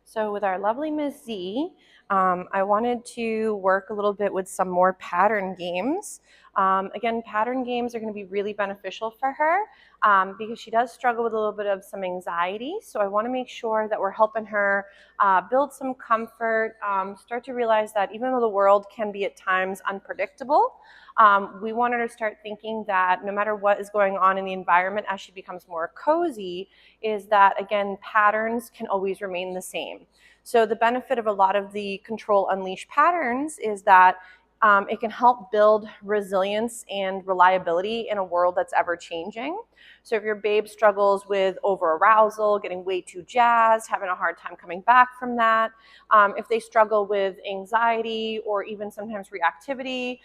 So with our lovely Miss Z, I wanted to work a little bit with some more pattern games. Again, pattern games are going to be really beneficial for her because she does struggle with a little bit of some anxiety. So I want to make sure that we're helping her build some comfort, start to realize that even though the world can be at times unpredictable, we want her to start thinking that no matter what is going on in the environment as she becomes more cozy, is that, again, patterns can always remain the same. So the benefit of a lot of the Control Unleash patterns is that it can help build resilience and reliability in a world that's ever changing. So if your babe struggles with over-arousal, getting way too jazzed, having a hard time coming back from that, if they struggle with anxiety or even sometimes reactivity,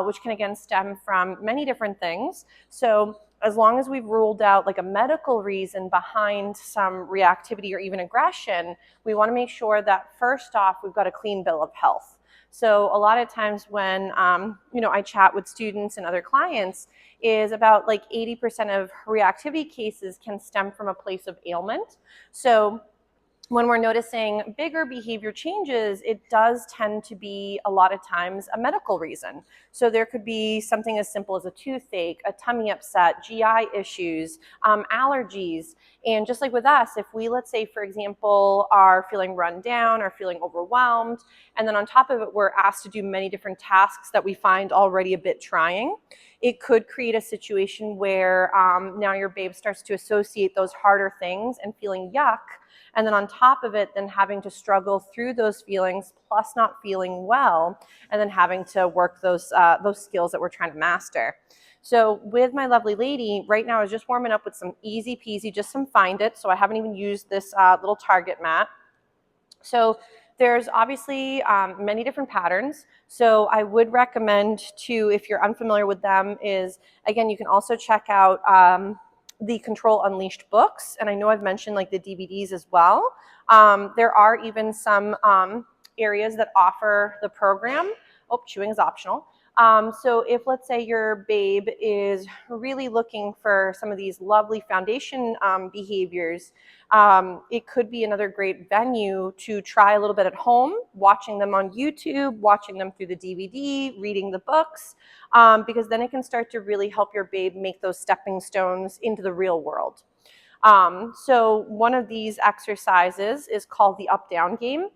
which can again stem from many different things. So as long as we've ruled out like a medical reason behind some reactivity or even aggression, we want to make sure that first off, we've got a clean bill of health. So a lot of times when I chat with students and other clients, is about like 80% of reactivity cases can stem from a place of ailment. So when we're noticing bigger behavior changes, it does tend to be a lot of times a medical reason. So there could be something as simple as a toothache, a tummy upset, GI issues, allergies. And just like with us, if we, let's say, for example, are feeling run down or feeling overwhelmed, and then on top of it, we're asked to do many different tasks that we find already a bit trying, it could create a situation where now your babe starts to associate those harder things and feeling yuck. And then on top of it, then having to struggle through those feelings, plus not feeling well, and then having to work those skills that we're trying to master. So with my lovely lady, right now I was just warming up with some easy peasy, just some Find It. So I haven't even used this little target mat. So there's obviously many different patterns. So I would recommend to, if you're unfamiliar with them, is, again, you can also check out the Control Unleashed books, and I know I've mentioned like the DVDs as well. There are even some areas that offer the program. Oh, chewing is optional. So if, let's say, your babe is really looking for some of these lovely foundation behaviors, it could be another great venue to try a little bit at home, watching them on YouTube, watching them through the DVD, reading the books, because then it can start to really help your babe make those stepping stones into the real world. So one of these exercises is called the up-down game.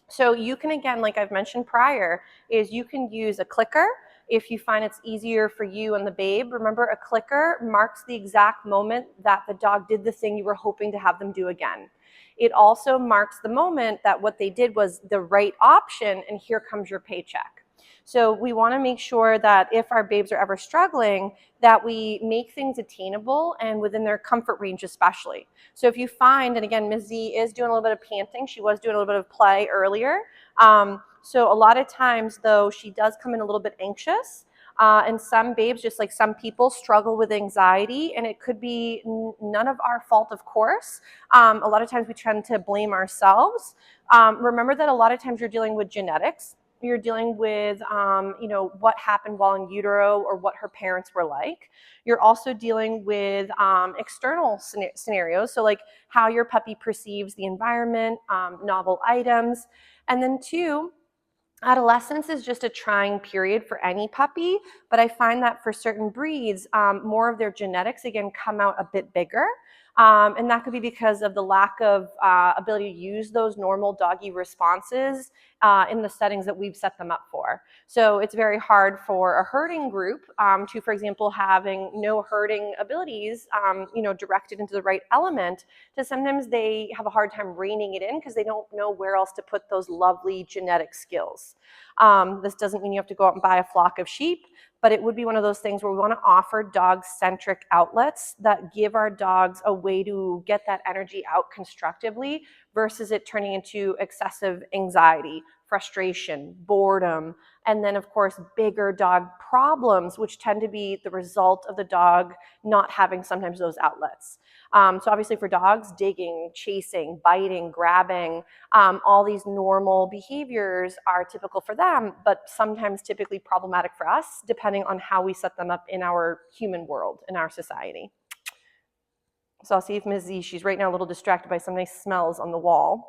So you can, again, like I've mentioned prior, is you can use a clicker if you find it's easier for you and the babe. Remember, a clicker marks the exact moment that the dog did the thing you were hoping to have them do again. It also marks the moment that what they did was the right option, and here comes your paycheck. So we want to make sure that if our babes are ever struggling, that we make things attainable and within their comfort range especially. So if you find, and again, Ms. Z is doing a little bit of panting, she was doing a little bit of play earlier. So a lot of times, though, she does come in a little bit anxious. And some babes, just like some people, struggle with anxiety, and it could be none of our fault, of course. A lot of times we tend to blame ourselves. Remember that a lot of times you're dealing with genetics. You're dealing with, what happened while in utero or what her parents were like. You're also dealing with external scenarios, so like how your puppy perceives the environment, novel items. And then two, adolescence is just a trying period for any puppy, but I find that for certain breeds, more of their genetics, again, come out a bit bigger. And that could be because of the lack of ability to use those normal doggy responses in the settings that we've set them up for. So it's very hard for a herding group to, for example, having no herding abilities, directed into the right element, to sometimes they have a hard time reining it in because they don't know where else to put those lovely genetic skills. This doesn't mean you have to go out and buy a flock of sheep, but it would be one of those things where we want to offer dog-centric outlets that give our dogs a way to get that energy out constructively versus it turning into excessive anxiety, frustration, boredom, and then, of course, bigger dog problems, which tend to be the result of the dog not having sometimes those outlets. So obviously for dogs, digging, chasing, biting, grabbing, all these normal behaviors are typical for them, but sometimes typically problematic for us, depending on how we set them up in our human world, in our society. So I'll see if Ms. Z, she's right now a little distracted by some nice smells on the wall.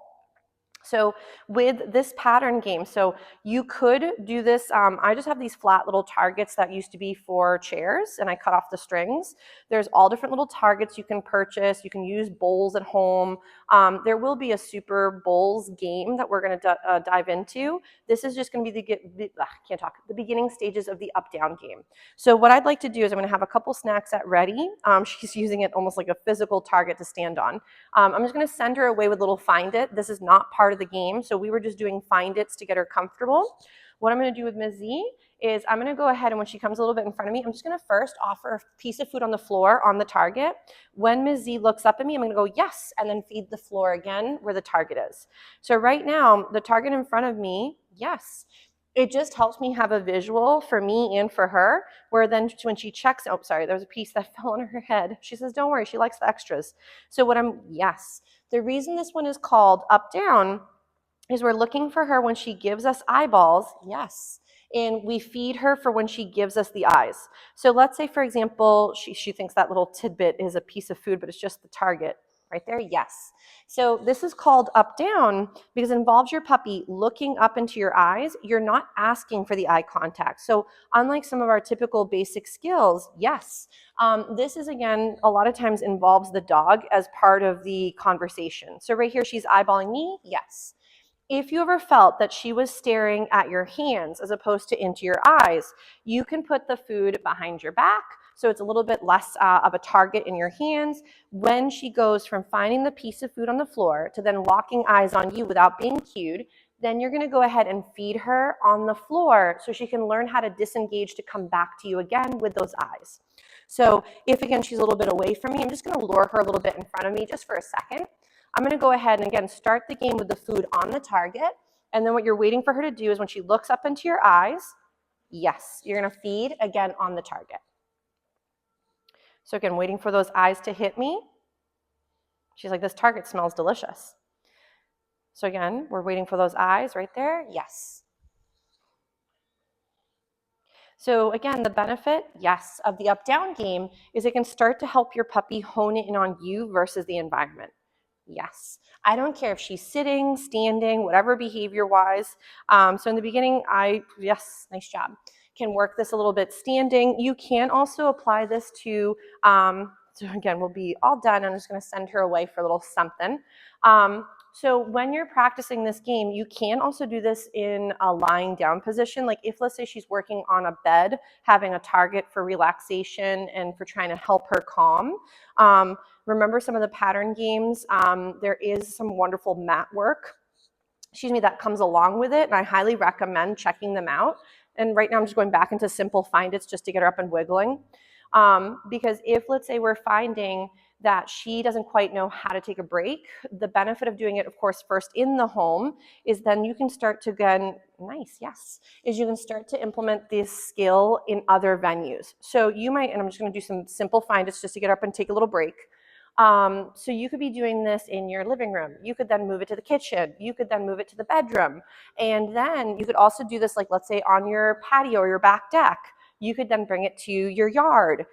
So with this pattern game, so you could do this, I just have these flat little targets that used to be for chairs, and I cut off the strings. There's all different little targets you can purchase. You can use bowls at home. There will be a super bowls game that we're going to dive into. This is just going to be the beginning stages of the up-down game. So what I'd like to do is I'm going to have a couple snacks at ready. She's using it almost like a physical target to stand on. I'm just going to send her away with little find it. This is not part of the game, so we were just doing find its to get her comfortable. What I'm going to do with Ms. Z is I'm going to go ahead, and when she comes a little bit in front of me, I'm just going to first offer a piece of food on the floor on the target. When Ms. Z looks up at me, I'm going to go yes, and then feed the floor again where the target is. So right now, the target in front of me, yes. It just helps me have a visual for me and for her, where then when she checks, oh, sorry, there was a piece that fell on her head. She says, don't worry, she likes the extras. So yes. The reason this one is called up down is we're looking for her when she gives us eyeballs, yes. And we feed her for when she gives us the eyes. So let's say, for example, she thinks that little tidbit is a piece of food, but it's just the target. Right there, yes. So this is called up down because it involves your puppy looking up into your eyes. You're not asking for the eye contact. So unlike some of our typical basic skills, yes. This is, again, a lot of times involves the dog as part of the conversation. So right here, she's eyeballing me, yes. If you ever felt that she was staring at your hands as opposed to into your eyes, you can put the food behind your back, so it's a little bit less of a target in your hands. When she goes from finding the piece of food on the floor to then locking eyes on you without being cued, then you're going to go ahead and feed her on the floor so she can learn how to disengage to come back to you again with those eyes. So if, again, she's a little bit away from me, I'm just going to lure her a little bit in front of me just for a second. I'm going to go ahead and, again, start the game with the food on the target. And then what you're waiting for her to do is when she looks up into your eyes, yes, you're going to feed, again, on the target. So, again, waiting for those eyes to hit me. She's like, this target smells delicious. So, again, we're waiting for those eyes right there. Yes. So again, the benefit, yes, of the up-down game is it can start to help your puppy hone in on you versus the environment. Yes. I don't care if she's sitting, standing, whatever behavior-wise. So in the beginning, yes, nice job, can work this a little bit standing. You can also apply this to, so again, we'll be all done. I'm just going to send her away for a little something. So when you're practicing this game, you can also do this in a lying down position. Like if, let's say, she's working on a bed, having a target for relaxation and for trying to help her calm. Remember some of the pattern games, there is some wonderful mat work, that comes along with it, and I highly recommend checking them out. And right now I'm just going back into simple find its just to get her up and wiggling. Because if, let's say, we're finding that she doesn't quite know how to take a break, the benefit of doing it, of course, first in the home is then you can start to, again, nice, yes, is you can start to implement this skill in other venues. So you might, and I'm just going to do some simple find its just to get up and take a little break. So you could be doing this in your living room. You could then move it to the kitchen. You could then move it to the bedroom. And then you could also do this, like, let's say, on your patio or your back deck. You could then bring it to your yard.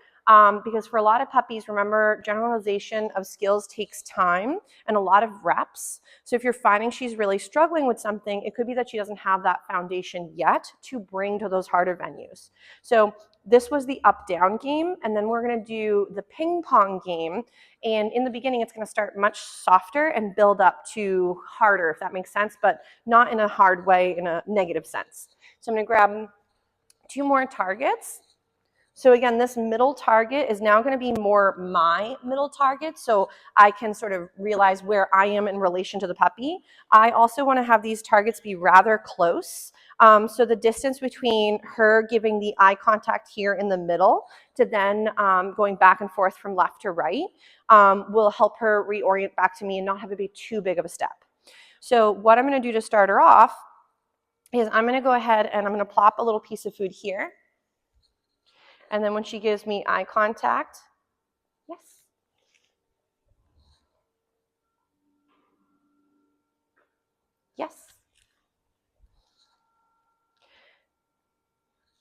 Because for a lot of puppies, remember, generalization of skills takes time and a lot of reps. So if you're finding she's really struggling with something, it could be that she doesn't have that foundation yet to bring to those harder venues. So this was the up-down game, and then we're going to do the ping-pong game. And in the beginning, it's going to start much softer and build up to harder, if that makes sense, but not in a hard way, in a negative sense. So I'm going to grab 2 more targets. So again, this middle target is now going to be more my middle target, so I can sort of realize where I am in relation to the puppy. I also want to have these targets be rather close. So the distance between her giving the eye contact here in the middle to then going back and forth from left to right will help her reorient back to me and not have it be too big of a step. So what I'm going to do to start her off is I'm going to go ahead and I'm going to plop a little piece of food here. And then when she gives me eye contact, yes. Yes.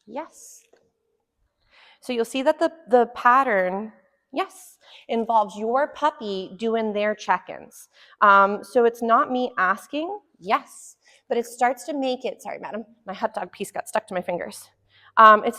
Yes. So you'll see that the pattern Yes, involves your puppy doing their check-ins. So it's not me asking, yes, but it starts to make it, sorry, madam, my hot dog piece got stuck to my fingers. It's